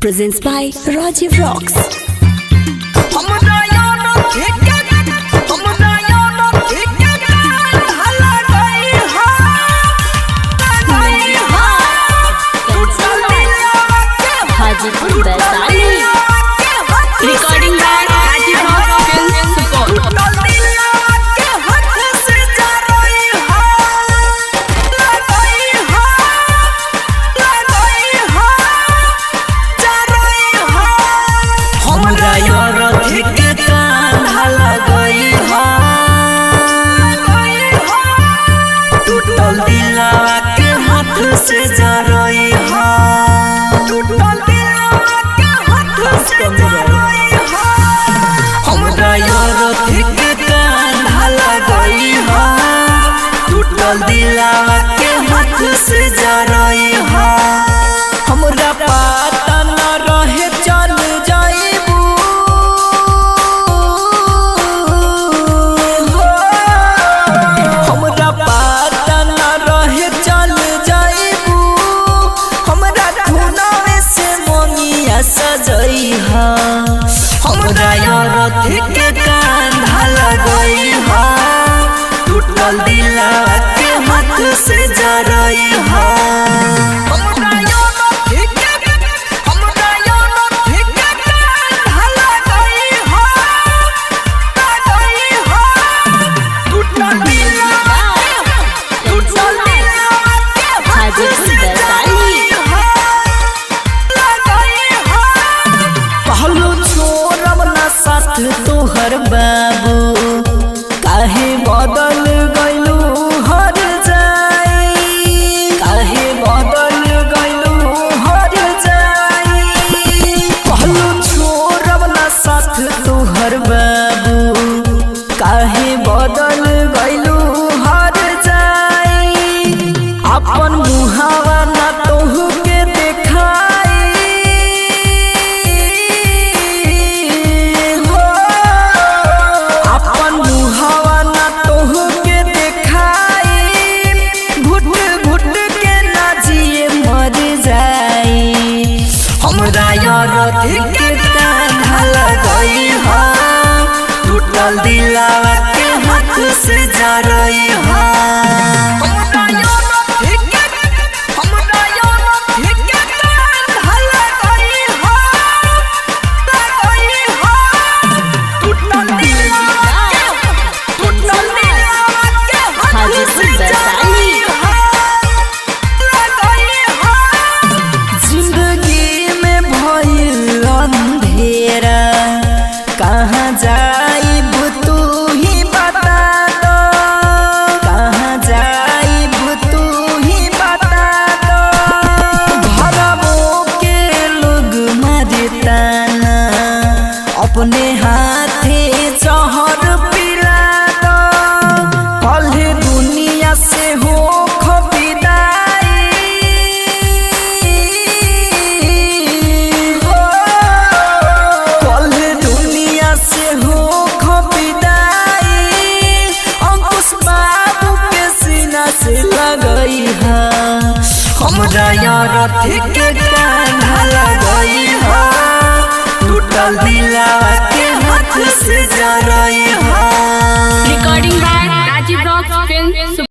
presents by Rajiv Rocks. Recording by Rajiv Rocks Films Support. टूटल दिलवा के हाथ से जा रही है, टूटल दिलवा के हाथ से जा रही है। हमरा यार के कांधा लगई है, टूटल दिलवा के हाथ से जा रही है। हमरा पता न रहे चल जाइबू, हमरा पता न रहे चल जाइबू। हमरा धुनावे से मोनिया सजई है, हमरा यार के कांधा लगई है, टूटल दिलवा के हाथ से जा रही है। तोहर बाबू काहे बदल गइलू हर जाई, काहे बदल गइलू हर जाई। कहलू छोड़ब ना साथ तोहर बाबू, काहे बदल गइलू हर जाई। अपन मुहावा ना तोहू के देखाई, अपन मुहावा ना तोहू के देखाई। घुट घुट के ना जिए मर जाई। हमरा यार के कांधा लगई है, टूटल दिलवा के हाथ से जा रही है। जिंदगी में भइल अंधेरा, कहाँ जाइब तू ही बता दो, कहाँ जाइब तू ही बता दो। घरवो के लोग मारे ताना, अपने हाथे जहर पिला दो। कल दुनिया से हो खबिदाई, कल दुनिया से हो खबिदाई। अंकुश बाबू के सीना से लगई है, हमरा यार के कांधा लगई है, टूटल दिलवा के हाथ से जा रही है। Recording by Rajiv Rocks Films Support.